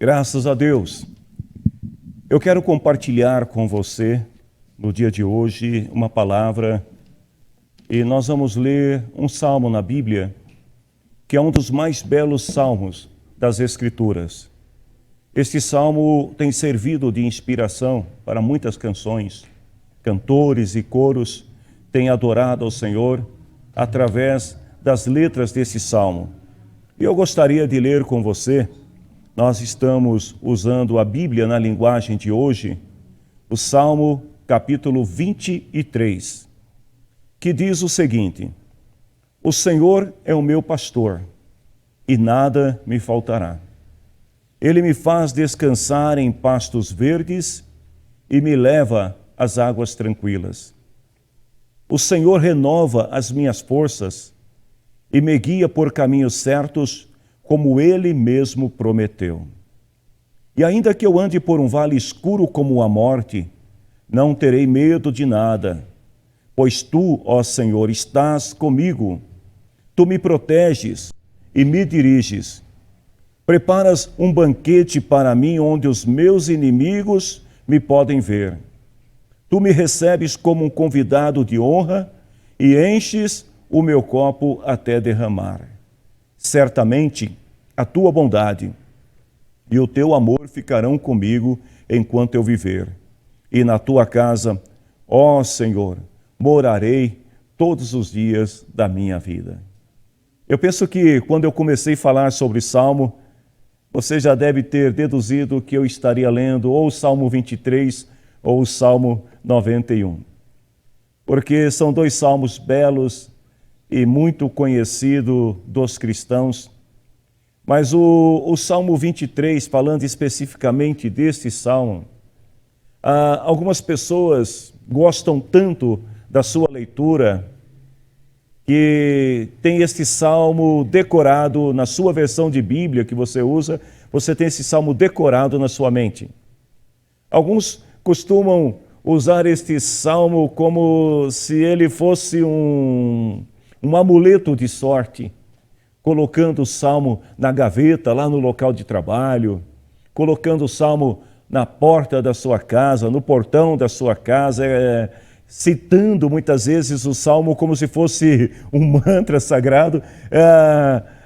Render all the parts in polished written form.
Graças a Deus. Eu quero compartilhar com você, no dia de hoje, uma palavra, e nós vamos ler um salmo na Bíblia, que é um dos mais belos salmos das Escrituras. Este salmo tem servido de inspiração para muitas canções. Cantores e coros têm adorado ao Senhor através das letras desse salmo. E eu gostaria de ler com você. Nós estamos usando a Bíblia na linguagem de hoje, o Salmo capítulo 23, que diz o seguinte: O Senhor é o meu pastor, e nada me faltará. Ele me faz descansar em pastos verdes e me leva às águas tranquilas. O Senhor renova as minhas forças e me guia por caminhos certos, como Ele mesmo prometeu. E ainda que eu ande por um vale escuro como a morte, não terei medo de nada, pois Tu, ó Senhor, estás comigo. Tu me proteges e me diriges. Preparas um banquete para mim onde os meus inimigos me podem ver. Tu me recebes como um convidado de honra e enches o meu copo até derramar. Certamente, a Tua bondade e o Teu amor ficarão comigo enquanto eu viver. E na Tua casa, ó Senhor, morarei todos os dias da minha vida. Eu penso que quando eu comecei a falar sobre Salmo, você já deve ter deduzido que eu estaria lendo ou o Salmo 23 ou o Salmo 91. Porque são dois salmos belos e muito conhecidos dos cristãos. Mas o Salmo 23, falando especificamente deste salmo, algumas pessoas gostam tanto da sua leitura que tem este salmo decorado na sua versão de Bíblia que você usa, você tem esse salmo decorado na sua mente. Alguns costumam usar este salmo como se ele fosse um amuleto de sorte, colocando o salmo na gaveta, lá no local de trabalho, colocando o salmo na porta da sua casa, no portão da sua casa, citando muitas vezes o salmo como se fosse um mantra sagrado,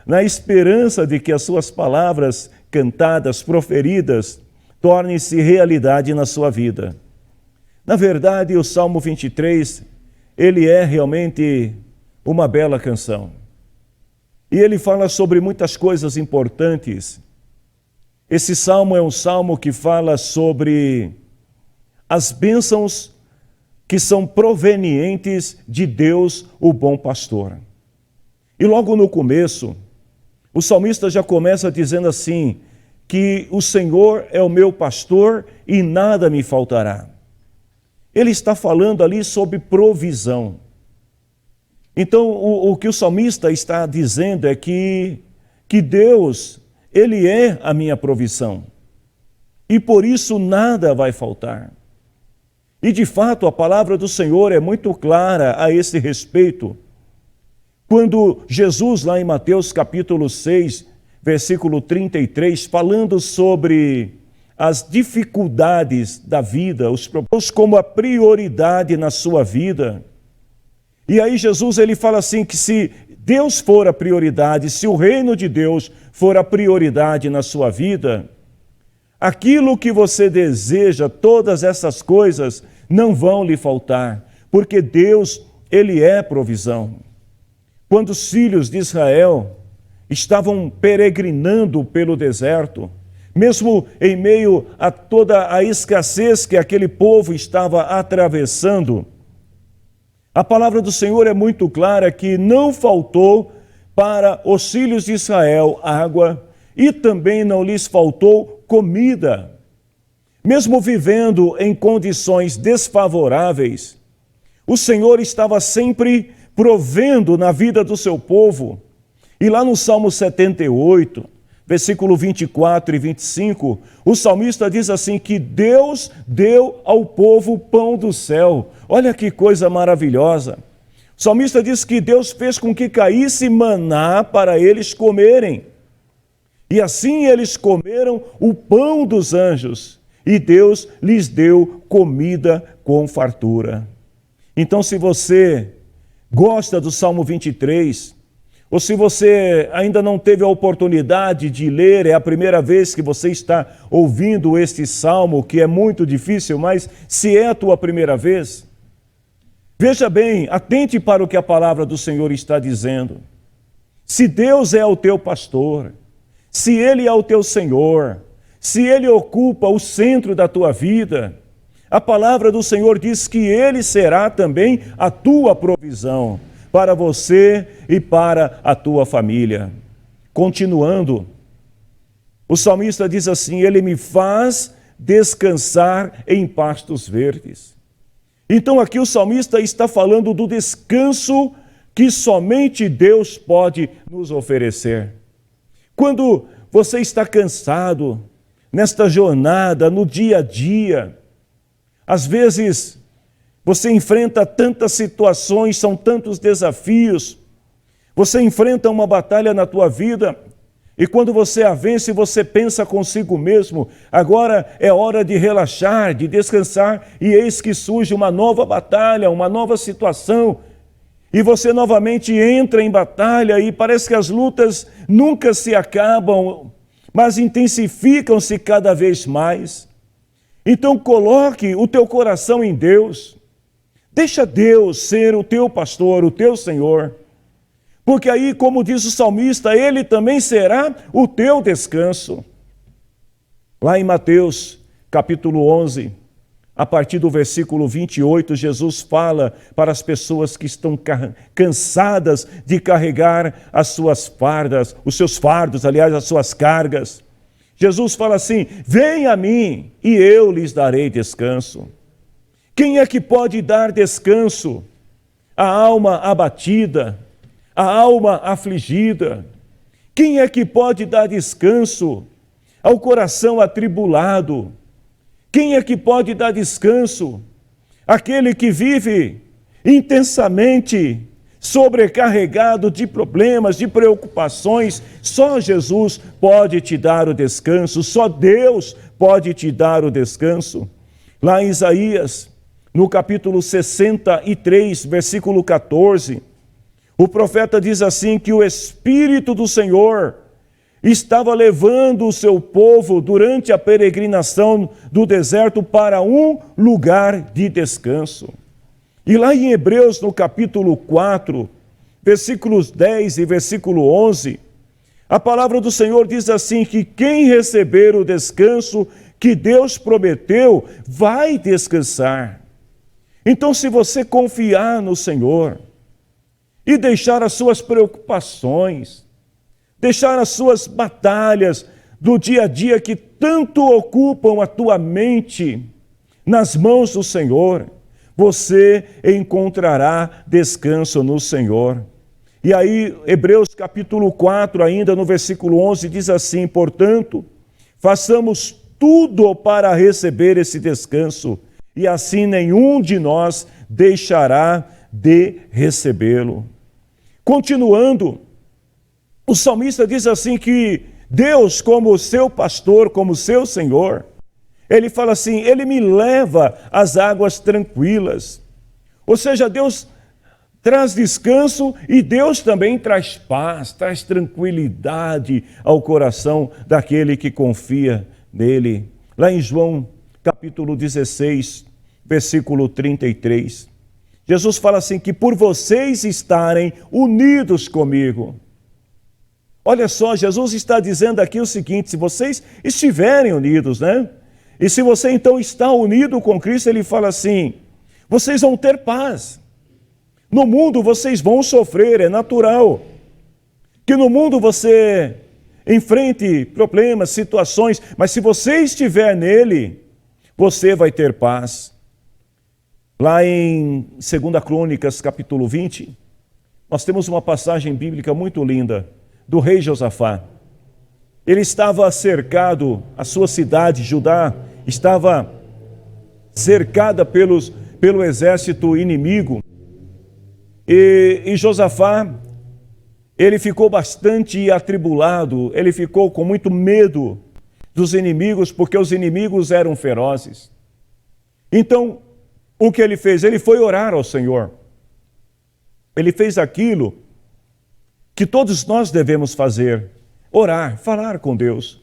na esperança de que as suas palavras cantadas, proferidas, tornem-se realidade na sua vida. Na verdade, o Salmo 23, ele é realmente uma bela canção. E ele fala sobre muitas coisas importantes. Esse salmo é um salmo que fala sobre as bênçãos que são provenientes de Deus, o bom pastor. E logo no começo, o salmista já começa dizendo assim, que o Senhor é o meu pastor e nada me faltará. Ele está falando ali sobre provisão. Então, o que o salmista está dizendo é que Deus, Ele é a minha provisão. E por isso nada vai faltar. E de fato, a palavra do Senhor é muito clara a esse respeito. Quando Jesus, lá em Mateus capítulo 6, versículo 33, falando sobre as dificuldades da vida, os propôs como a prioridade na sua vida. E aí Jesus ele fala assim que se Deus for a prioridade, se o reino de Deus for a prioridade na sua vida, aquilo que você deseja, todas essas coisas não vão lhe faltar, porque Deus, Ele é provisão. Quando os filhos de Israel estavam peregrinando pelo deserto, mesmo em meio a toda a escassez que aquele povo estava atravessando, a palavra do Senhor é muito clara que não faltou para os filhos de Israel água e também não lhes faltou comida. Mesmo vivendo em condições desfavoráveis, o Senhor estava sempre provendo na vida do seu povo. E lá no Salmo 78, versículo 24 e 25, o salmista diz assim que Deus deu ao povo pão do céu. Olha que coisa maravilhosa. O salmista diz que Deus fez com que caísse maná para eles comerem. E assim eles comeram o pão dos anjos, e Deus lhes deu comida com fartura. Então, se você gosta do Salmo 23, ou se você ainda não teve a oportunidade de ler, é a primeira vez que você está ouvindo este salmo, que é muito difícil, mas se é a tua primeira vez, veja bem, atente para o que a palavra do Senhor está dizendo. Se Deus é o teu pastor, se Ele é o teu Senhor, se Ele ocupa o centro da tua vida, a palavra do Senhor diz que Ele será também a tua provisão para você e para a tua família. Continuando, o salmista diz assim: Ele me faz descansar em pastos verdes. Então aqui o salmista está falando do descanso que somente Deus pode nos oferecer. Quando você está cansado, nesta jornada, no dia a dia, às vezes você enfrenta tantas situações, são tantos desafios, você enfrenta uma batalha na tua vida, e quando você a vence, você pensa consigo mesmo, agora é hora de relaxar, de descansar, e eis que surge uma nova batalha, uma nova situação, e você novamente entra em batalha, e parece que as lutas nunca se acabam, mas intensificam-se cada vez mais. Então coloque o teu coração em Deus, deixa Deus ser o teu pastor, o teu Senhor, porque aí, como diz o salmista, Ele também será o teu descanso. Lá em Mateus, capítulo 11, a partir do versículo 28, Jesus fala para as pessoas que estão cansadas de carregar as suas fardas, os seus fardos, aliás, as suas cargas. Jesus fala assim: venha a mim e eu lhes darei descanso. Quem é que pode dar descanso à alma abatida, à alma afligida? Quem é que pode dar descanso ao coração atribulado? Quem é que pode dar descanso àquele que vive intensamente sobrecarregado de problemas, de preocupações? Só Jesus pode te dar o descanso, só Deus pode te dar o descanso. Lá em Isaías, no capítulo 63, versículo 14, o profeta diz assim que o Espírito do Senhor estava levando o seu povo durante a peregrinação do deserto para um lugar de descanso. E lá em Hebreus, no capítulo 4, versículos 10 e versículo 11, a palavra do Senhor diz assim que quem receber o descanso que Deus prometeu vai descansar. Então, se você confiar no Senhor e deixar as suas preocupações, deixar as suas batalhas do dia a dia que tanto ocupam a tua mente nas mãos do Senhor, você encontrará descanso no Senhor. E aí, Hebreus capítulo 4, ainda no versículo 11, diz assim: portanto, façamos tudo para receber esse descanso, e assim nenhum de nós deixará de recebê-lo. Continuando, o salmista diz assim que Deus, como seu pastor, como seu Senhor, ele fala assim: Ele me leva às águas tranquilas. Ou seja, Deus traz descanso e Deus também traz paz, traz tranquilidade ao coração daquele que confia nele. Lá em João, capítulo 16, versículo 33, Jesus fala assim que por vocês estarem unidos comigo. Olha só, Jesus está dizendo aqui o seguinte: se vocês estiverem unidos, né? E se você então está unido com Cristo, ele fala assim: vocês vão ter paz. No mundo vocês vão sofrer, é natural. Que no mundo você enfrente problemas, situações, mas se você estiver nele, você vai ter paz. Lá em 2 Crônicas, capítulo 20, nós temos uma passagem bíblica muito linda do rei Josafá. Ele estava cercado, a sua cidade, Judá, estava cercada pelo exército inimigo. E Josafá, ele ficou bastante atribulado, ele ficou com muito medo dos inimigos, porque os inimigos eram ferozes. Então, o que ele fez? Ele foi orar ao Senhor. Ele fez aquilo que todos nós devemos fazer: orar, falar com Deus.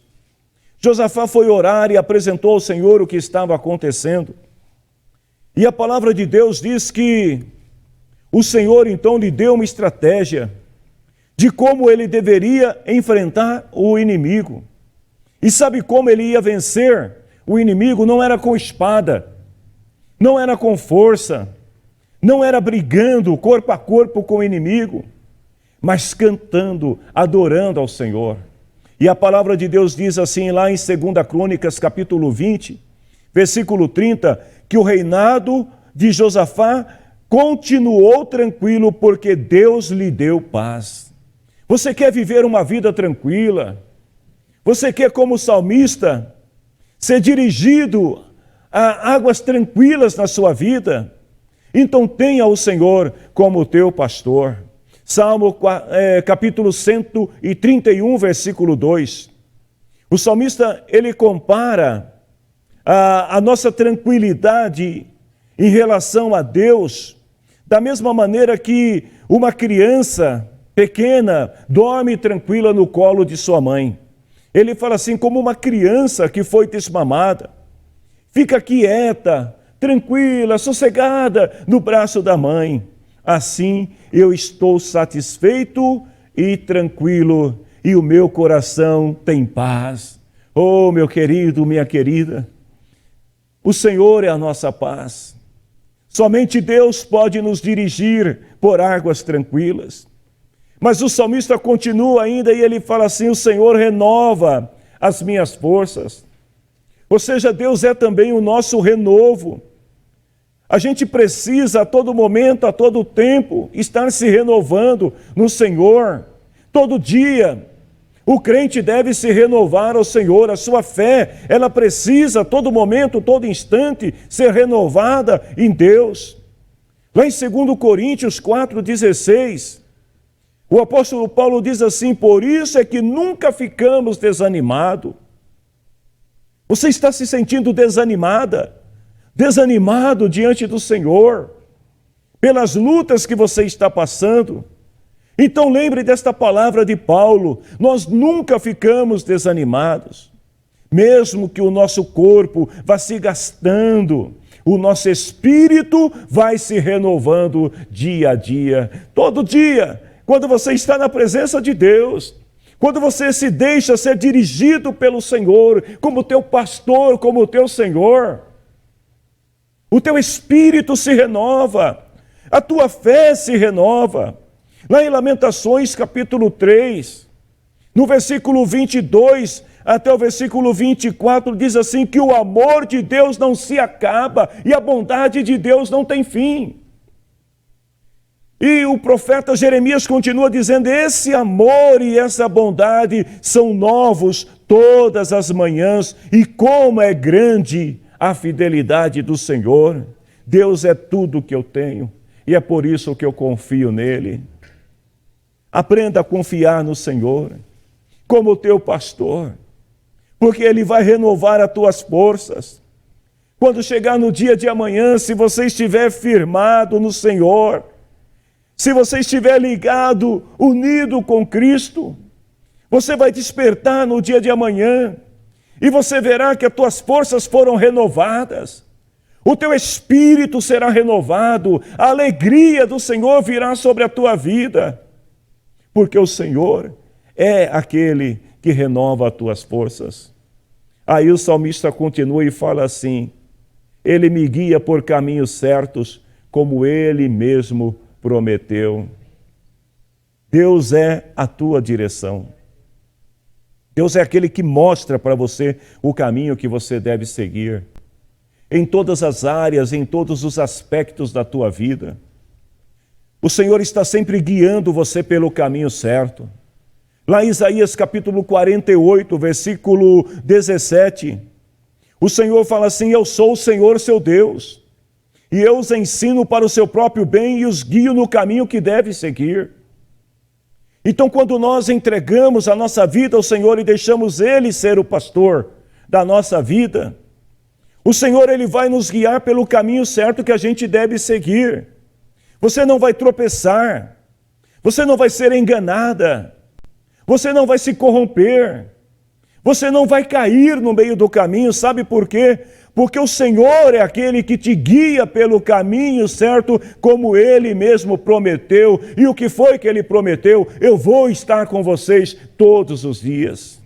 Josafá foi orar e apresentou ao Senhor o que estava acontecendo. E a palavra de Deus diz que o Senhor então lhe deu uma estratégia de como ele deveria enfrentar o inimigo. E sabe como ele ia vencer o inimigo? Não era com espada, não era com força, não era brigando corpo a corpo com o inimigo, mas cantando, adorando ao Senhor. E a palavra de Deus diz assim lá em 2 Crônicas, capítulo 20, versículo 30, que o reinado de Josafá continuou tranquilo porque Deus lhe deu paz. Você quer viver uma vida tranquila? Você quer, como salmista, ser dirigido a águas tranquilas na sua vida? Então tenha o Senhor como teu pastor. Salmo capítulo 131, versículo 2. O salmista, ele compara a nossa tranquilidade em relação a Deus da mesma maneira que uma criança pequena dorme tranquila no colo de sua mãe. Ele fala assim, como uma criança que foi desmamada, fica quieta, tranquila, sossegada no braço da mãe. Assim eu estou satisfeito e tranquilo, e o meu coração tem paz. Oh, meu querido, minha querida, o Senhor é a nossa paz. Somente Deus pode nos dirigir por águas tranquilas. Mas o salmista continua ainda e ele fala assim, o Senhor renova as minhas forças. Ou seja, Deus é também o nosso renovo. A gente precisa a todo momento, a todo tempo, estar se renovando no Senhor. Todo dia, o crente deve se renovar ao Senhor. A sua fé, ela precisa a todo momento, todo instante, ser renovada em Deus. Lá em 2 Coríntios 4,16, o apóstolo Paulo diz assim, por isso é que nunca ficamos desanimados. Você está se sentindo desanimada? Desanimado diante do Senhor, pelas lutas que você está passando? Então lembre desta palavra de Paulo, nós nunca ficamos desanimados, mesmo que o nosso corpo vá se gastando, o nosso espírito vai se renovando dia a dia, todo dia, quando você está na presença de Deus, quando você se deixa ser dirigido pelo Senhor, como teu pastor, como teu Senhor, o teu espírito se renova, a tua fé se renova. Lá em Lamentações, capítulo 3, no versículo 22 até o versículo 24, diz assim, que o amor de Deus não se acaba e a bondade de Deus não tem fim. E o profeta Jeremias continua dizendo, esse amor e essa bondade são novos todas as manhãs, e como é grande a fidelidade do Senhor. Deus é tudo que eu tenho, e é por isso que eu confio nele. Aprenda a confiar no Senhor, como teu pastor, porque Ele vai renovar as tuas forças. Quando chegar no dia de amanhã, se você estiver firmado no Senhor, se você estiver ligado, unido com Cristo, você vai despertar no dia de amanhã, e você verá que as tuas forças foram renovadas, o teu espírito será renovado, a alegria do Senhor virá sobre a tua vida, porque o Senhor é aquele que renova as tuas forças. Aí o salmista continua e fala assim, Ele me guia por caminhos certos, como Ele mesmo prometeu. Deus é a tua direção. Deus é aquele que mostra para você o caminho que você deve seguir. Em todas as áreas, em todos os aspectos da tua vida. O Senhor está sempre guiando você pelo caminho certo. Lá em Isaías capítulo 48, versículo 17, o Senhor fala assim, eu sou o Senhor seu Deus, e eu os ensino para o seu próprio bem e os guio no caminho que deve seguir. Então, quando nós entregamos a nossa vida ao Senhor e deixamos Ele ser o pastor da nossa vida, o Senhor, Ele vai nos guiar pelo caminho certo que a gente deve seguir. Você não vai tropeçar, você não vai ser enganada, você não vai se corromper, você não vai cair no meio do caminho. Sabe por quê? Porque o Senhor é aquele que te guia pelo caminho certo, como Ele mesmo prometeu. E o que foi que Ele prometeu? Eu vou estar com vocês todos os dias.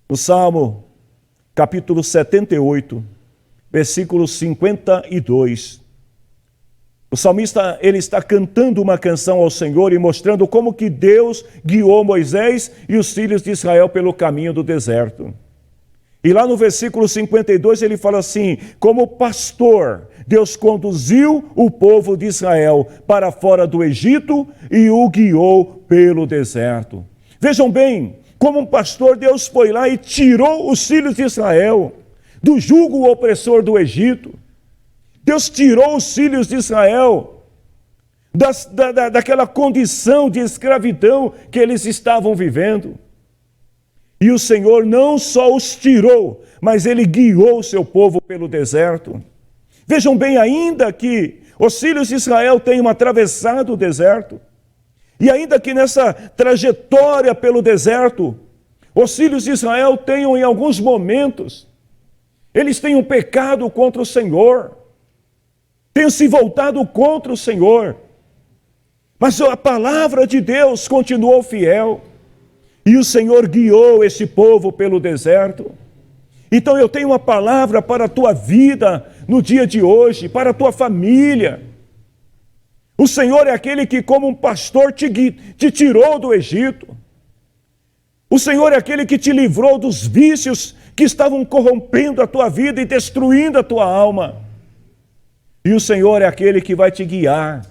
No Salmo, capítulo 78, versículo 52, o salmista, ele está cantando uma canção ao Senhor e mostrando como que Deus guiou Moisés e os filhos de Israel pelo caminho do deserto. E lá no versículo 52 ele fala assim: como pastor, Deus conduziu o povo de Israel para fora do Egito e o guiou pelo deserto. Vejam bem, como um pastor, Deus foi lá e tirou os filhos de Israel do jugo opressor do Egito. Deus tirou os filhos de Israel daquela condição de escravidão que eles estavam vivendo. E o Senhor não só os tirou, mas Ele guiou o seu povo pelo deserto. Vejam bem, ainda que os filhos de Israel tenham atravessado o deserto, e ainda que nessa trajetória pelo deserto, os filhos de Israel tenham em alguns momentos, eles tenham pecado contra o Senhor, tenham se voltado contra o Senhor, mas a palavra de Deus continuou fiel. E o Senhor guiou esse povo pelo deserto. Então eu tenho uma palavra para a tua vida no dia de hoje, para a tua família. O Senhor é aquele que, como um pastor, te tirou do Egito. O Senhor é aquele que te livrou dos vícios que estavam corrompendo a tua vida e destruindo a tua alma. E o Senhor é aquele que vai te guiar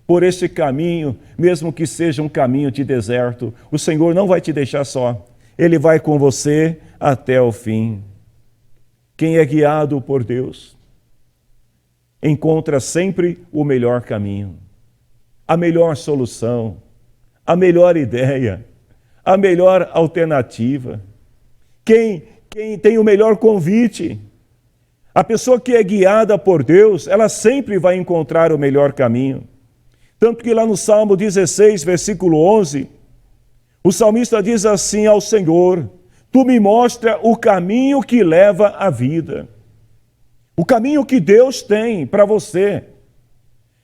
por esse caminho, mesmo que seja um caminho de deserto. O Senhor não vai te deixar só. Ele vai com você até o fim. Quem é guiado por Deus encontra sempre o melhor caminho, a melhor solução, a melhor ideia, a melhor alternativa. Quem tem o melhor convite. A pessoa que é guiada por Deus, ela sempre vai encontrar o melhor caminho. Tanto que lá no Salmo 16, versículo 11, o salmista diz assim ao Senhor: tu me mostra o caminho que leva à vida. O caminho que Deus tem para você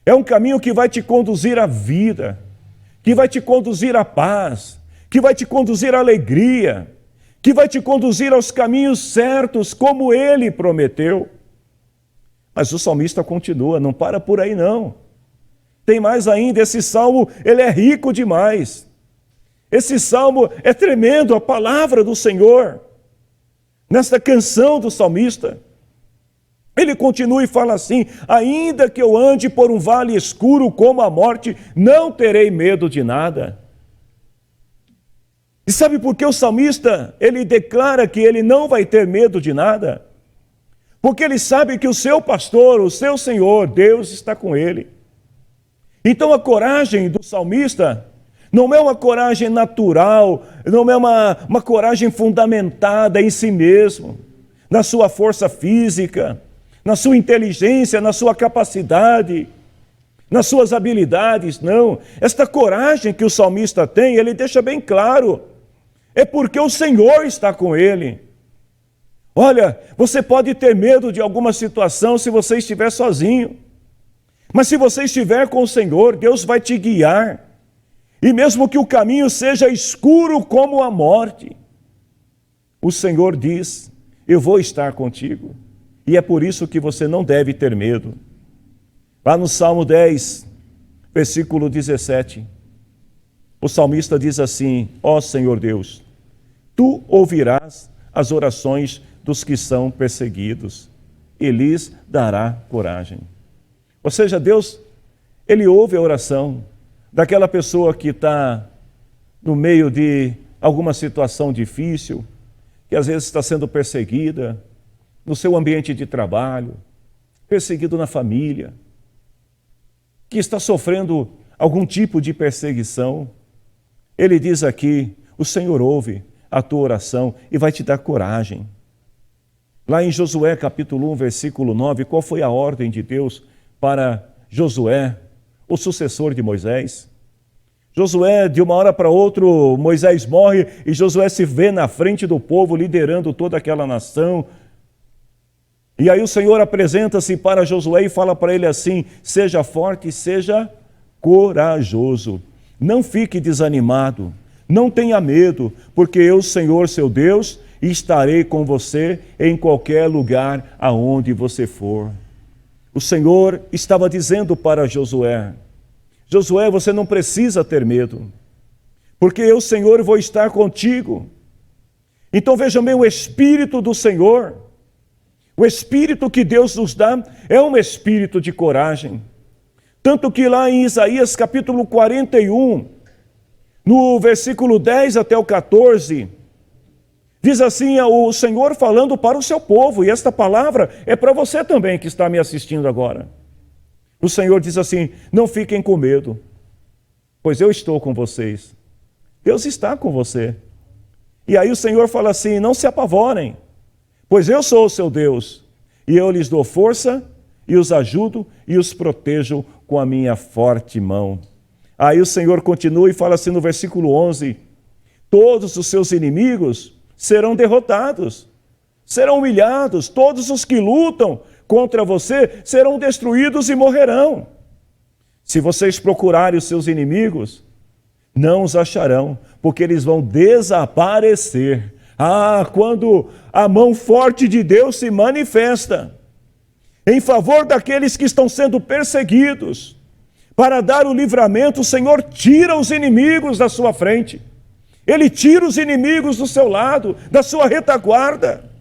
é um caminho que vai te conduzir à vida, que vai te conduzir à paz, que vai te conduzir à alegria, que vai te conduzir aos caminhos certos, como Ele prometeu. Mas o salmista continua, não para por aí não. Tem mais ainda, esse salmo, ele é rico demais. Esse salmo é tremendo, a palavra do Senhor. Nesta canção do salmista, ele continua e fala assim: ainda que eu ande por um vale escuro como a morte, não terei medo de nada. E sabe por que o salmista, ele declara que ele não vai ter medo de nada? Porque ele sabe que o seu pastor, o seu Senhor, Deus está com ele. Então a coragem do salmista não é uma coragem natural, não é uma coragem fundamentada em si mesmo, na sua força física, na sua inteligência, na sua capacidade, nas suas habilidades, não. Esta coragem que o salmista tem, ele deixa bem claro, é porque o Senhor está com ele. Olha, você pode ter medo de alguma situação se você estiver sozinho. Mas se você estiver com o Senhor, Deus vai te guiar. E mesmo que o caminho seja escuro como a morte, o Senhor diz: eu vou estar contigo. E é por isso que você não deve ter medo. Lá no Salmo 10, versículo 17, o salmista diz assim: ó Senhor Deus, tu ouvirás as orações dos que são perseguidos e lhes dará coragem. Ou seja, Deus, Ele ouve a oração daquela pessoa que está no meio de alguma situação difícil, que às vezes está sendo perseguida no seu ambiente de trabalho, perseguido na família, que está sofrendo algum tipo de perseguição, ele diz aqui, o Senhor ouve a tua oração e vai te dar coragem. Lá em Josué capítulo 1, versículo 9, qual foi a ordem de Deus para Josué, o sucessor de Moisés? Josué, de uma hora para outra, Moisés morre e Josué se vê na frente do povo, liderando toda aquela nação. E aí o Senhor apresenta-se para Josué e fala para ele assim, seja forte, seja corajoso, não fique desanimado, não tenha medo, porque eu, Senhor, seu Deus, estarei com você em qualquer lugar aonde você for. O Senhor estava dizendo para Josué, Josué, você não precisa ter medo, porque eu, Senhor, vou estar contigo. Então veja bem, o Espírito do Senhor, o Espírito que Deus nos dá, é um Espírito de coragem. Tanto que lá em Isaías capítulo 41, no versículo 10 até o 14, diz assim o Senhor falando para o seu povo, e esta palavra é para você também que está me assistindo agora. O Senhor diz assim, não fiquem com medo, pois eu estou com vocês. Deus está com você. E aí o Senhor fala assim, não se apavorem, pois eu sou o seu Deus, e eu lhes dou força, e os ajudo, e os protejo com a minha forte mão. Aí o Senhor continua e fala assim no versículo 11, todos os seus inimigos serão derrotados, serão humilhados, todos os que lutam contra você serão destruídos e morrerão. Se vocês procurarem os seus inimigos, não os acharão, porque eles vão desaparecer. Quando a mão forte de Deus se manifesta em favor daqueles que estão sendo perseguidos, para dar o livramento, o Senhor tira os inimigos da sua frente. Ele tira os inimigos do seu lado, da sua retaguarda.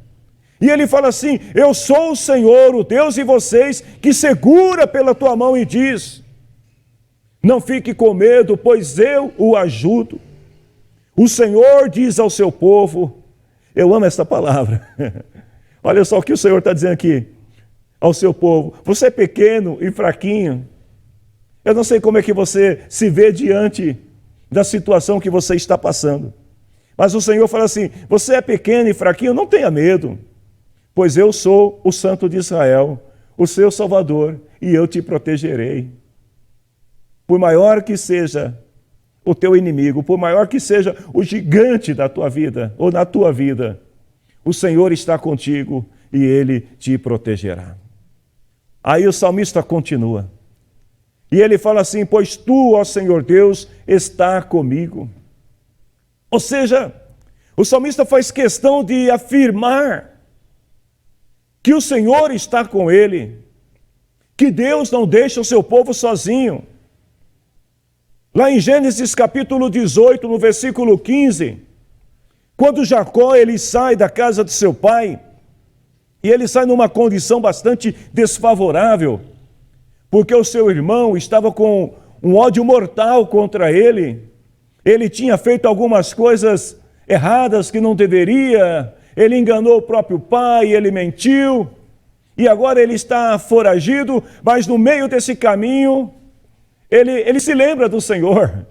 E ele fala assim, eu sou o Senhor, o Deus de vocês, que segura pela tua mão e diz, não fique com medo, pois eu o ajudo. O Senhor diz ao seu povo, eu amo essa palavra. Olha só o que o Senhor está dizendo aqui ao seu povo. Você é pequeno e fraquinho. Eu não sei como é que você se vê diante da situação que você está passando. Mas o Senhor fala assim, você é pequeno e fraquinho, não tenha medo, pois eu sou o Santo de Israel, o seu Salvador, e eu te protegerei. Por maior que seja o teu inimigo, por maior que seja o gigante da tua vida, ou na tua vida, o Senhor está contigo e Ele te protegerá. Aí o salmista continua. E ele fala assim, pois tu, ó Senhor Deus, está comigo. Ou seja, o salmista faz questão de afirmar que o Senhor está com ele, que Deus não deixa o seu povo sozinho. Lá em Gênesis capítulo 18, no versículo 15, quando Jacó ele sai da casa de seu pai, e ele sai numa condição bastante desfavorável, porque o seu irmão estava com um ódio mortal contra ele, ele tinha feito algumas coisas erradas que não deveria, ele enganou o próprio pai, ele mentiu, e agora ele está foragido, mas no meio desse caminho, ele se lembra do Senhor,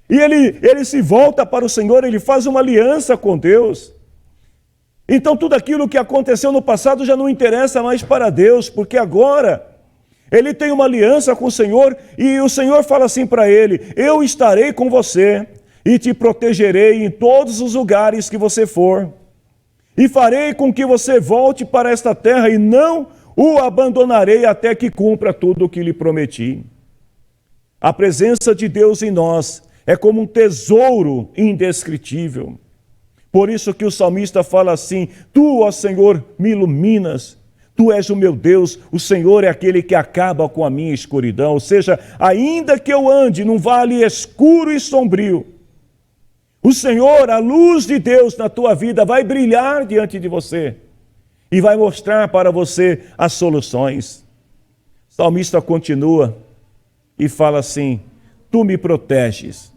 e ele se volta para o Senhor, ele faz uma aliança com Deus. Então tudo aquilo que aconteceu no passado já não interessa mais para Deus, porque agora ele tem uma aliança com o Senhor e o Senhor fala assim para ele, eu estarei com você e te protegerei em todos os lugares que você for e farei com que você volte para esta terra e não o abandonarei até que cumpra tudo o que lhe prometi. A presença de Deus em nós é como um tesouro indescritível. Por isso que o salmista fala assim, tu, ó Senhor, me iluminas, tu és o meu Deus, o Senhor é aquele que acaba com a minha escuridão. Ou seja, ainda que eu ande num vale escuro e sombrio, o Senhor, a luz de Deus na tua vida vai brilhar diante de você e vai mostrar para você as soluções. O salmista continua e fala assim, tu me proteges.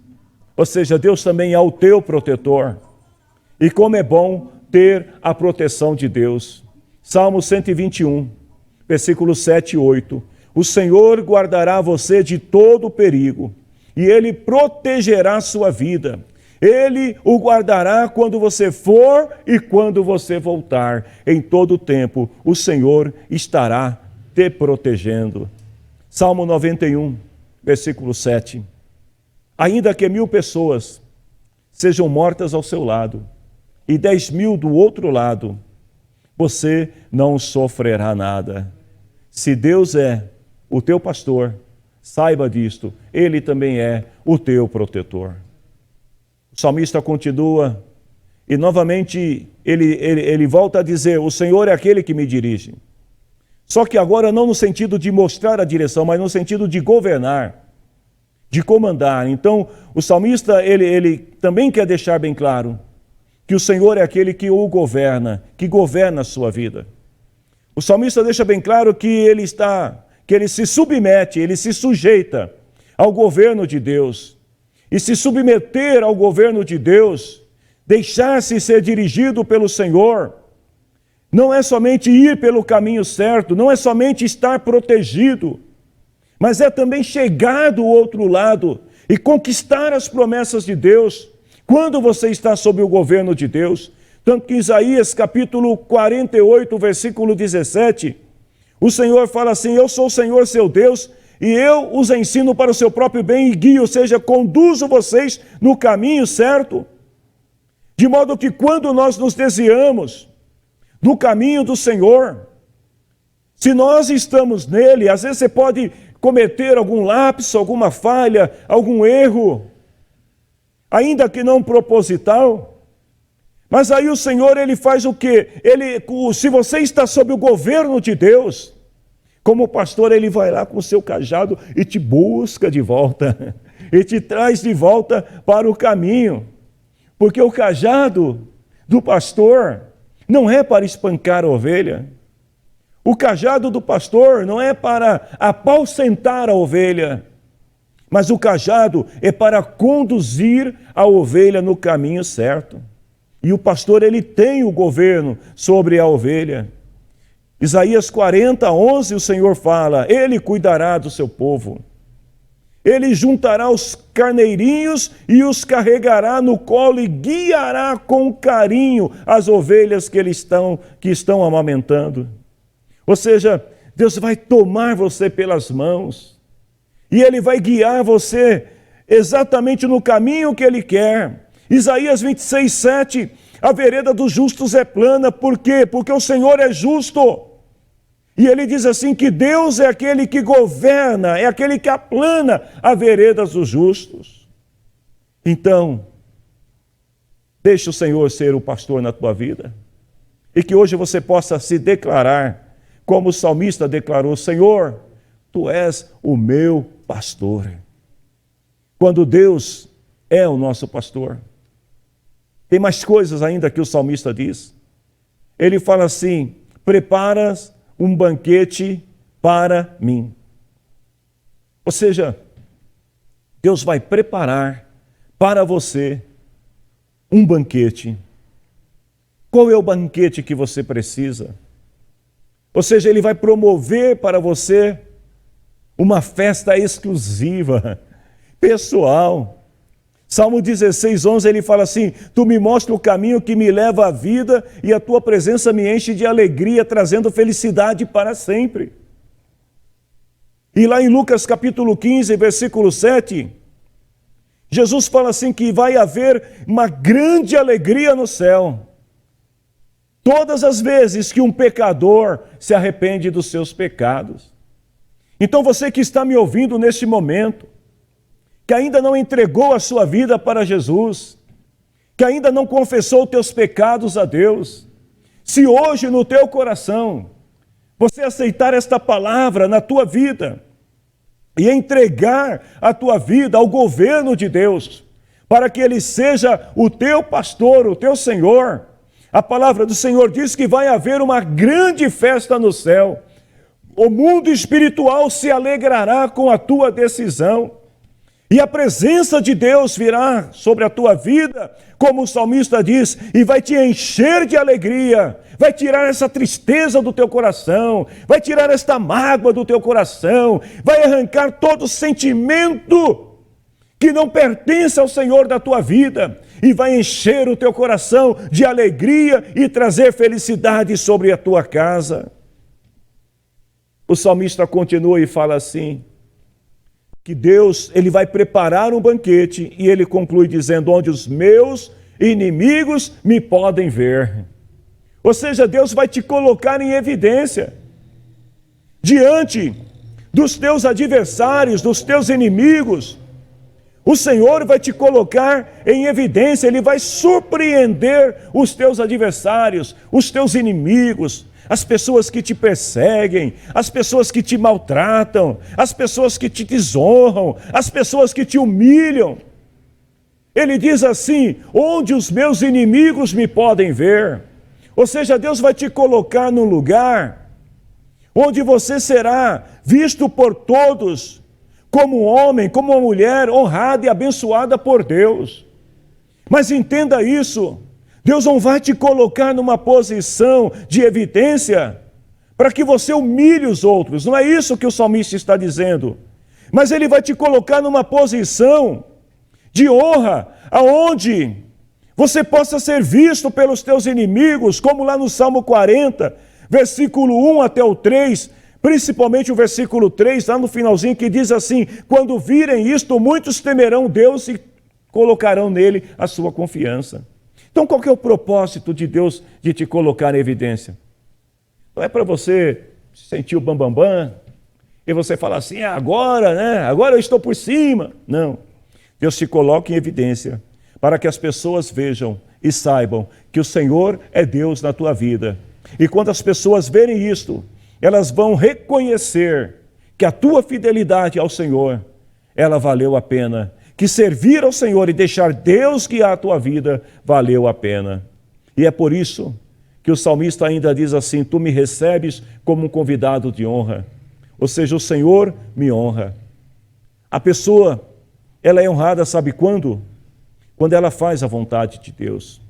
Ou seja, Deus também é o teu protetor. E como é bom ter a proteção de Deus. Salmo 121, versículos 7 e 8. o Senhor guardará você de todo perigo, e Ele protegerá sua vida. Ele o guardará quando você for e quando você voltar. Em todo tempo, o Senhor estará te protegendo. Salmo 91, versículo 7. Ainda que 1000 pessoas sejam mortas ao seu lado e 10.000 do outro lado, você não sofrerá nada. Se Deus é o teu pastor, saiba disto, Ele também é o teu protetor. O salmista continua e novamente ele volta a dizer, o Senhor é aquele que me dirige. Só que agora não no sentido de mostrar a direção, mas no sentido de governar, de comandar. Então, o salmista, ele também quer deixar bem claro que o Senhor é aquele que o governa, que governa a sua vida. O salmista deixa bem claro que ele se submete, ele se sujeita ao governo de Deus. E se submeter ao governo de Deus, deixar-se ser dirigido pelo Senhor, não é somente ir pelo caminho certo, não é somente estar protegido, mas é também chegar do outro lado e conquistar as promessas de Deus, quando você está sob o governo de Deus. Tanto que em Isaías capítulo 48, versículo 17, o Senhor fala assim, eu sou o Senhor seu Deus, e eu os ensino para o seu próprio bem e guio, ou seja, conduzo vocês no caminho certo. De modo que quando nós nos desviamos do caminho do Senhor, se nós estamos nele, às vezes você pode cometer algum lapso, alguma falha, algum erro, ainda que não proposital, mas aí o Senhor, ele faz o quê? Se você está sob o governo de Deus, como pastor, ele vai lá com o seu cajado e te busca de volta, e te traz de volta para o caminho, porque o cajado do pastor não é para espancar a ovelha, o cajado do pastor não é para apacentar a ovelha, mas o cajado é para conduzir a ovelha no caminho certo. E o pastor, ele tem o governo sobre a ovelha. Isaías 40, 11, o Senhor fala, Ele cuidará do seu povo. Ele juntará os carneirinhos e os carregará no colo e guiará com carinho as ovelhas que estão amamentando. Ou seja, Deus vai tomar você pelas mãos e Ele vai guiar você exatamente no caminho que Ele quer. Isaías 26, 7, a vereda dos justos é plana. Por quê? Porque o Senhor é justo. E ele diz assim que Deus é aquele que governa, é aquele que aplana a vereda dos justos. Então, deixa o Senhor ser o pastor na tua vida. E que hoje você possa se declarar, como o salmista declarou, Senhor, Tu és o meu pastor. Quando Deus é o nosso pastor. Tem mais coisas ainda que o salmista diz. Ele fala assim, preparas um banquete para mim. Ou seja, Deus vai preparar para você um banquete. Qual é o banquete que você precisa? Ou seja, Ele vai promover para você uma festa exclusiva, pessoal. Salmo 16, 11, ele fala assim, Tu me mostra o caminho que me leva à vida e a Tua presença me enche de alegria, trazendo felicidade para sempre. E lá em Lucas capítulo 15, versículo 7, Jesus fala assim que vai haver uma grande alegria no céu. Todas as vezes que um pecador se arrepende dos seus pecados. Então você que está me ouvindo neste momento, que ainda não entregou a sua vida para Jesus, que ainda não confessou teus pecados a Deus, se hoje no teu coração você aceitar esta palavra na tua vida e entregar a tua vida ao governo de Deus, para que Ele seja o teu pastor, o teu Senhor, a palavra do Senhor diz que vai haver uma grande festa no céu. O mundo espiritual se alegrará com a tua decisão. E a presença de Deus virá sobre a tua vida, como o salmista diz, e vai te encher de alegria, vai tirar essa tristeza do teu coração, vai tirar esta mágoa do teu coração, vai arrancar todo sentimento que não pertence ao Senhor da tua vida, e vai encher o teu coração de alegria e trazer felicidade sobre a tua casa. O salmista continua e fala assim, que Deus, ele vai preparar um banquete, e ele conclui dizendo, onde os meus inimigos me podem ver. Ou seja, Deus vai te colocar em evidência, diante dos teus adversários, dos teus inimigos. O Senhor vai te colocar em evidência, Ele vai surpreender os teus adversários, os teus inimigos, as pessoas que te perseguem, as pessoas que te maltratam, as pessoas que te desonram, as pessoas que te humilham. Ele diz assim, onde os meus inimigos me podem ver. Ou seja, Deus vai te colocar num lugar onde você será visto por todos como um homem, como uma mulher honrada e abençoada por Deus. Mas entenda isso, Deus não vai te colocar numa posição de evidência para que você humilhe os outros. Não é isso que o salmista está dizendo. Mas Ele vai te colocar numa posição de honra, aonde você possa ser visto pelos teus inimigos, como lá no Salmo 40, versículo 1 até o 3, principalmente o versículo 3, lá no finalzinho, que diz assim, quando virem isto, muitos temerão Deus e colocarão nele a sua confiança. Então, qual que é o propósito de Deus de te colocar em evidência? Não é para você sentir o bambambam e você falar assim, agora, né? Agora eu estou por cima. Não. Deus te coloca em evidência para que as pessoas vejam e saibam que o Senhor é Deus na tua vida. E quando as pessoas verem isto, elas vão reconhecer que a tua fidelidade ao Senhor, ela valeu a pena. Que servir ao Senhor e deixar Deus guiar a tua vida, valeu a pena. E é por isso que o salmista ainda diz assim, tu me recebes como um convidado de honra. Ou seja, o Senhor me honra. A pessoa, ela é honrada, sabe quando? Quando ela faz a vontade de Deus.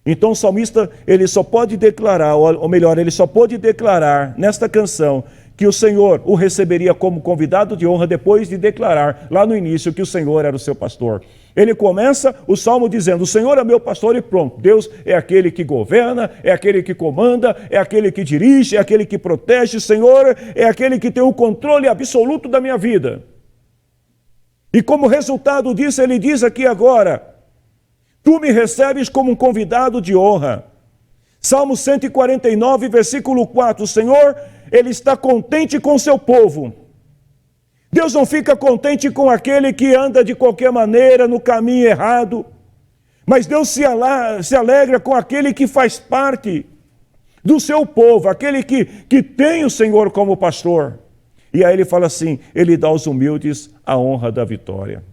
Então o salmista, ele só pode declarar, ou melhor, ele só pode declarar nesta canção que o Senhor o receberia como convidado de honra depois de declarar lá no início que o Senhor era o seu pastor. Ele começa o salmo dizendo, o Senhor é meu pastor e pronto. Deus é aquele que governa, é aquele que comanda, é aquele que dirige, é aquele que protege. O Senhor é aquele que tem o controle absoluto da minha vida. E como resultado disso, ele diz aqui agora, tu me recebes como um convidado de honra. Salmo 149, versículo 4, o Senhor, Ele está contente com o seu povo. Deus não fica contente com aquele que anda de qualquer maneira no caminho errado, mas Deus se alegra com aquele que faz parte do seu povo, aquele que tem o Senhor como pastor. E aí ele fala assim, Ele dá aos humildes a honra da vitória.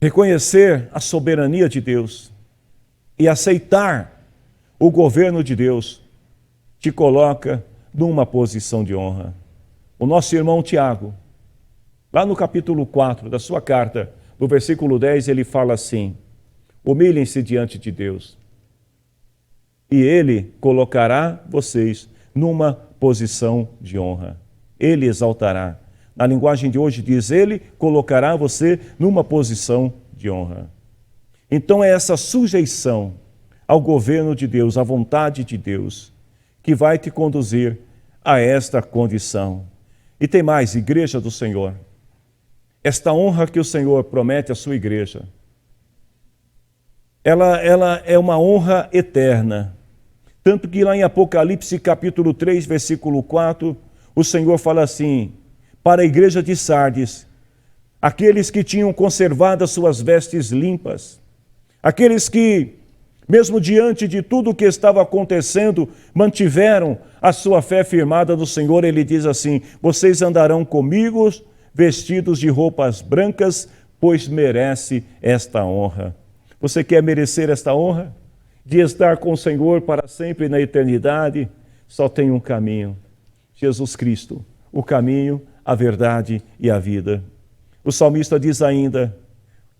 Reconhecer a soberania de Deus e aceitar o governo de Deus te coloca numa posição de honra. O nosso irmão Tiago, lá no capítulo 4 da sua carta, no versículo 10, ele fala assim, humilhem-se diante de Deus e Ele colocará vocês numa posição de honra. Ele exaltará. Na linguagem de hoje diz, Ele colocará você numa posição de honra. Então é essa sujeição ao governo de Deus, à vontade de Deus, que vai te conduzir a esta condição. E tem mais, igreja do Senhor. Esta honra que o Senhor promete à sua igreja, ela é uma honra eterna. Tanto que lá em Apocalipse capítulo 3, versículo 4, o Senhor fala assim, para a igreja de Sardes, aqueles que tinham conservado as suas vestes limpas, aqueles que, mesmo diante de tudo o que estava acontecendo, mantiveram a sua fé firmada no Senhor, Ele diz assim, vocês andarão comigo vestidos de roupas brancas, pois merece esta honra. Você quer merecer esta honra? De estar com o Senhor para sempre na eternidade? Só tem um caminho, Jesus Cristo, o caminho, a verdade e a vida. O salmista diz ainda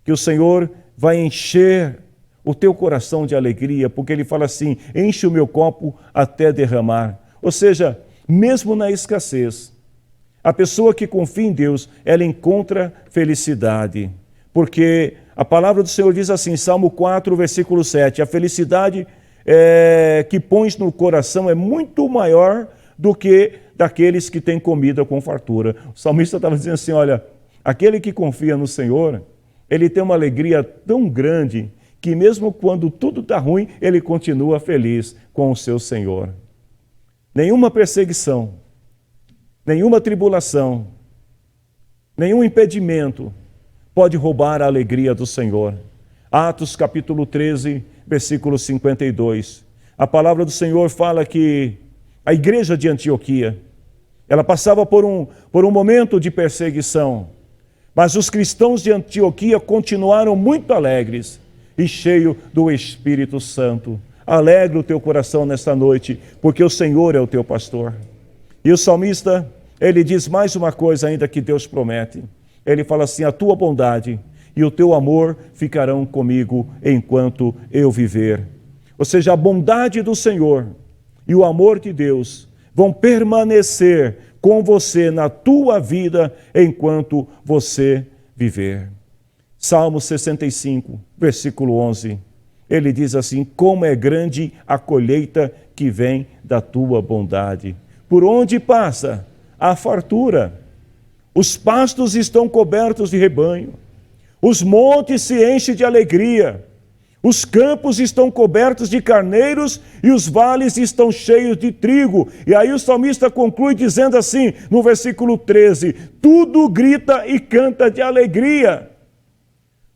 que o Senhor vai encher o teu coração de alegria, porque ele fala assim: enche o meu copo até derramar. Ou seja, mesmo na escassez, a pessoa que confia em Deus, ela encontra felicidade. Porque a palavra do Senhor diz assim, Salmo 4, versículo 7, a felicidade que pões no coração é muito maior do que daqueles que têm comida com fartura. O salmista estava dizendo assim, olha, aquele que confia no Senhor, ele tem uma alegria tão grande que mesmo quando tudo está ruim, ele continua feliz com o seu Senhor. Nenhuma perseguição, nenhuma tribulação, nenhum impedimento pode roubar a alegria do Senhor. Atos capítulo 13, versículo 52. A palavra do Senhor fala que a igreja de Antioquia, ela passava por um momento de perseguição, mas os cristãos de Antioquia continuaram muito alegres e cheios do Espírito Santo. Alegra o teu coração nesta noite, porque o Senhor é o teu pastor. E o salmista, ele diz mais uma coisa ainda que Deus promete. Ele fala assim, a tua bondade e o teu amor ficarão comigo enquanto eu viver. Ou seja, a bondade do Senhor e o amor de Deus vão permanecer com você na tua vida enquanto você viver. Salmo 65, versículo 11. Ele diz assim, como é grande a colheita que vem da tua bondade. Por onde passa a fartura. Os pastos estão cobertos de rebanho. Os montes se enchem de alegria. Os campos estão cobertos de carneiros e os vales estão cheios de trigo. E aí o salmista conclui dizendo assim, no versículo 13, tudo grita e canta de alegria.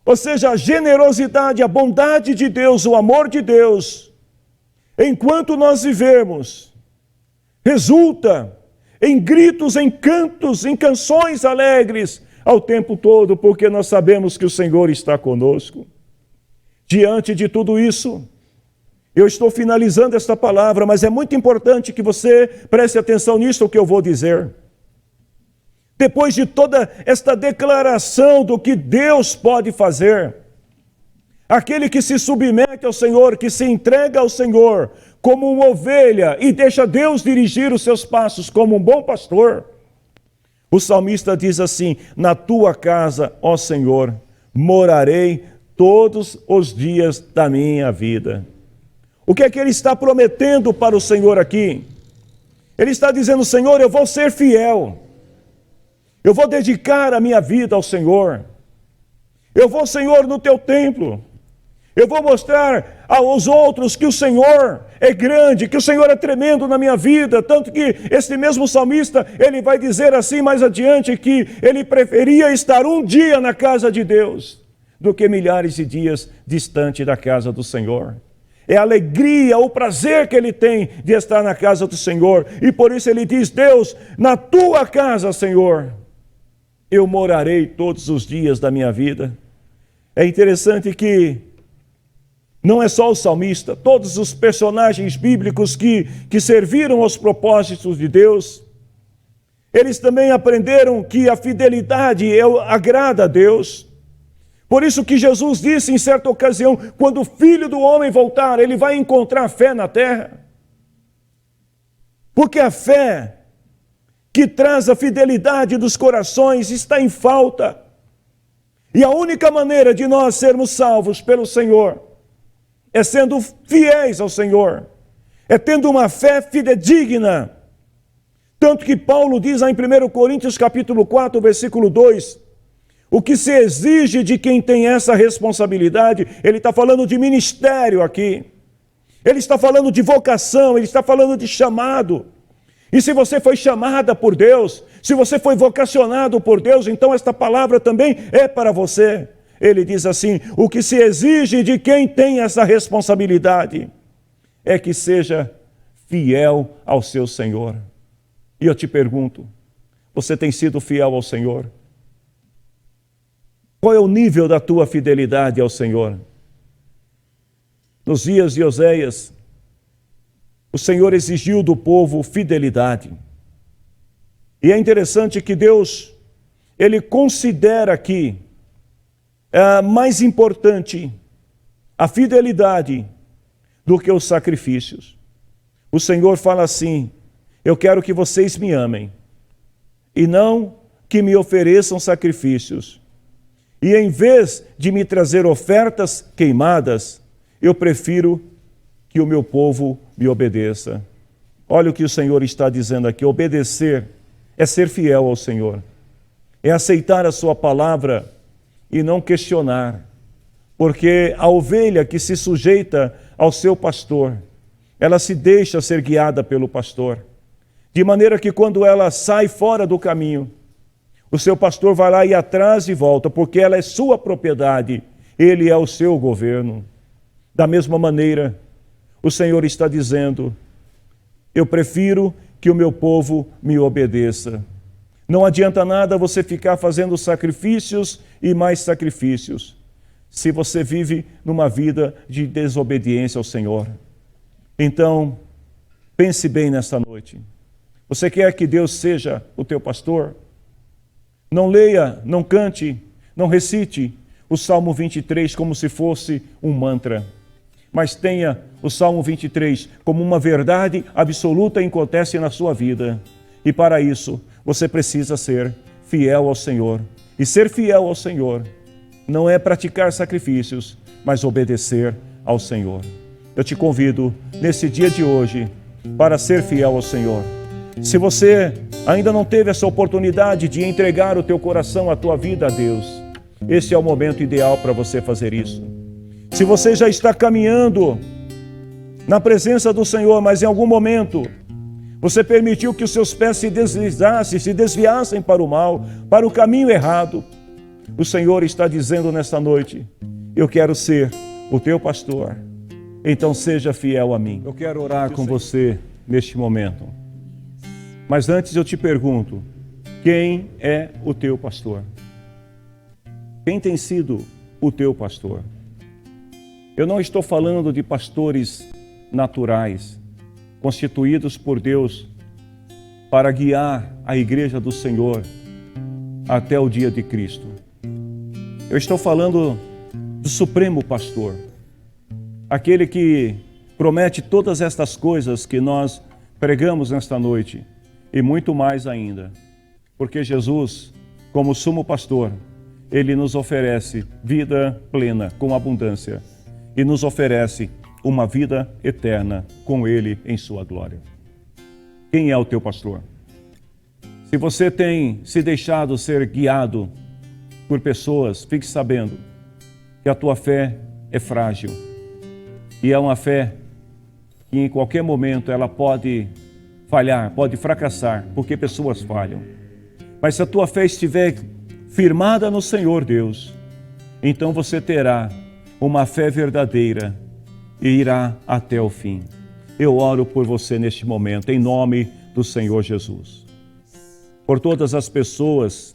Ou seja, a generosidade, a bondade de Deus, o amor de Deus, enquanto nós vivemos, resulta em gritos, em cantos, em canções alegres ao tempo todo, porque nós sabemos que o Senhor está conosco. Diante de tudo isso, eu estou finalizando esta palavra, mas é muito importante que você preste atenção nisso que eu vou dizer. Depois de toda esta declaração do que Deus pode fazer, aquele que se submete ao Senhor, que se entrega ao Senhor como uma ovelha e deixa Deus dirigir os seus passos como um bom pastor, o salmista diz assim, na tua casa, ó Senhor, morarei todos os dias da minha vida. O que é que ele está prometendo para o Senhor aqui? Ele está dizendo, Senhor, eu vou ser fiel. Eu vou dedicar a minha vida ao Senhor. Eu vou, Senhor, no teu templo. Eu vou mostrar aos outros que o Senhor é grande, que o Senhor é tremendo na minha vida. Tanto que este mesmo salmista, ele vai dizer assim mais adiante, que ele preferia estar um dia na casa de Deus do que milhares de dias distante da casa do Senhor. É a alegria, o prazer que ele tem de estar na casa do Senhor. E por isso ele diz, Deus, na tua casa, Senhor, eu morarei todos os dias da minha vida. É interessante que não é só o salmista, todos os personagens bíblicos que serviram aos propósitos de Deus, eles também aprenderam que a fidelidade agrada a Deus. Por isso que Jesus disse em certa ocasião, quando o Filho do Homem voltar, ele vai encontrar fé na terra. Porque a fé que traz a fidelidade dos corações está em falta. E a única maneira de nós sermos salvos pelo Senhor é sendo fiéis ao Senhor, é tendo uma fé fidedigna. Tanto que Paulo diz lá em 1 Coríntios capítulo 4, versículo 2, o que se exige de quem tem essa responsabilidade, ele está falando de ministério aqui, ele está falando de vocação, ele está falando de chamado. E se você foi chamada por Deus, se você foi vocacionado por Deus, então esta palavra também é para você. Ele diz assim, o que se exige de quem tem essa responsabilidade é que seja fiel ao seu Senhor. E eu te pergunto, você tem sido fiel ao Senhor? Qual é o nível da tua fidelidade ao Senhor? Nos dias de Oséias, o Senhor exigiu do povo fidelidade. E é interessante que Deus, Ele considera aqui mais importante a fidelidade do que os sacrifícios. O Senhor fala assim: eu quero que vocês me amem e não que me ofereçam sacrifícios. E em vez de me trazer ofertas queimadas, eu prefiro que o meu povo me obedeça. Olha o que o Senhor está dizendo aqui: obedecer é ser fiel ao Senhor, é aceitar a sua palavra e não questionar, porque a ovelha que se sujeita ao seu pastor, ela se deixa ser guiada pelo pastor, de maneira que quando ela sai fora do caminho, o seu pastor vai lá e atrás e volta, porque ela é sua propriedade, ele é o seu governo. Da mesma maneira, o Senhor está dizendo: eu prefiro que o meu povo me obedeça. Não adianta nada você ficar fazendo sacrifícios e mais sacrifícios, se você vive numa vida de desobediência ao Senhor. Então, pense bem nesta noite. Você quer que Deus seja o teu pastor? Não leia, não cante, não recite o Salmo 23 como se fosse um mantra, mas tenha o Salmo 23 como uma verdade absoluta e acontece na sua vida. E para isso, você precisa ser fiel ao Senhor. E ser fiel ao Senhor não é praticar sacrifícios, mas obedecer ao Senhor. Eu te convido, nesse dia de hoje, para ser fiel ao Senhor. Se você ainda não teve essa oportunidade de entregar o teu coração, a tua vida a Deus, esse é o momento ideal para você fazer isso. Se você já está caminhando na presença do Senhor, mas em algum momento você permitiu que os seus pés se deslizassem, se desviassem para o mal, para o caminho errado, o Senhor está dizendo nesta noite: eu quero ser o teu pastor, então seja fiel a mim. Eu quero orar com você neste momento. Mas antes eu te pergunto: quem é o teu pastor? Quem tem sido o teu pastor? Eu não estou falando de pastores naturais, constituídos por Deus para guiar a igreja do Senhor até o dia de Cristo. Eu estou falando do Supremo Pastor, aquele que promete todas estas coisas que nós pregamos nesta noite e muito mais ainda, porque Jesus, como sumo pastor, ele nos oferece vida plena com abundância e nos oferece uma vida eterna com ele em sua glória. Quem é o teu pastor? Se você tem se deixado ser guiado por pessoas, fique sabendo que a tua fé é frágil e é uma fé que em qualquer momento ela pode falhar, pode fracassar, porque pessoas falham. Mas se a tua fé estiver firmada no Senhor Deus, então você terá uma fé verdadeira e irá até o fim. Eu oro por você neste momento, em nome do Senhor Jesus. Por todas as pessoas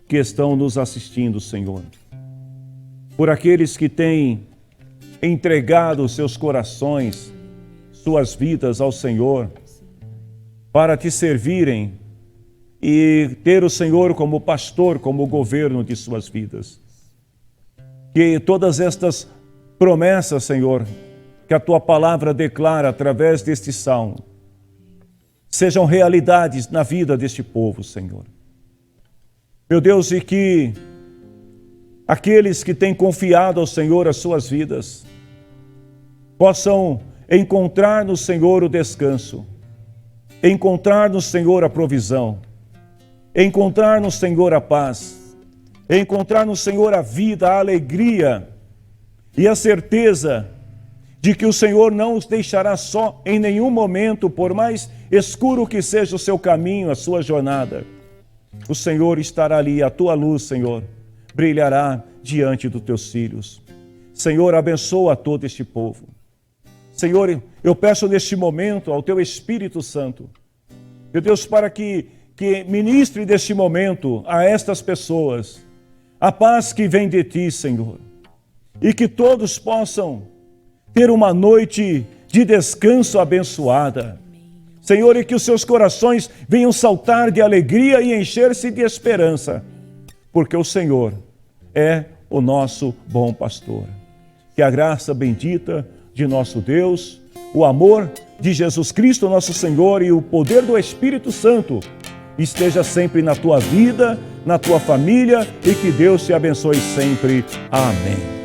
que estão nos assistindo, Senhor. Por aqueles que têm entregado seus corações, suas vidas ao Senhor, para te servirem e ter o Senhor como pastor, como governo de suas vidas. Que todas estas promessas, Senhor, que a Tua palavra declara através deste salmo, sejam realidades na vida deste povo, Senhor. Meu Deus, e que aqueles que têm confiado ao Senhor as suas vidas, possam encontrar no Senhor o descanso, encontrar no Senhor a provisão, encontrar no Senhor a paz, encontrar no Senhor a vida, a alegria e a certeza de que o Senhor não os deixará só em nenhum momento, por mais escuro que seja o seu caminho, a sua jornada. O Senhor estará ali, a tua luz, Senhor, brilhará diante dos teus filhos. Senhor, abençoa todo este povo. Senhor, eu peço neste momento ao teu Espírito Santo, meu Deus, para que ministre neste momento a estas pessoas a paz que vem de ti, Senhor, e que todos possam ter uma noite de descanso abençoada. Senhor, e que os seus corações venham saltar de alegria e encher-se de esperança, porque o Senhor é o nosso bom pastor. Que a graça bendita de nosso Deus, o amor de Jesus Cristo, nosso Senhor, e o poder do Espírito Santo esteja sempre na tua vida, na tua família, e que Deus te abençoe sempre. Amém.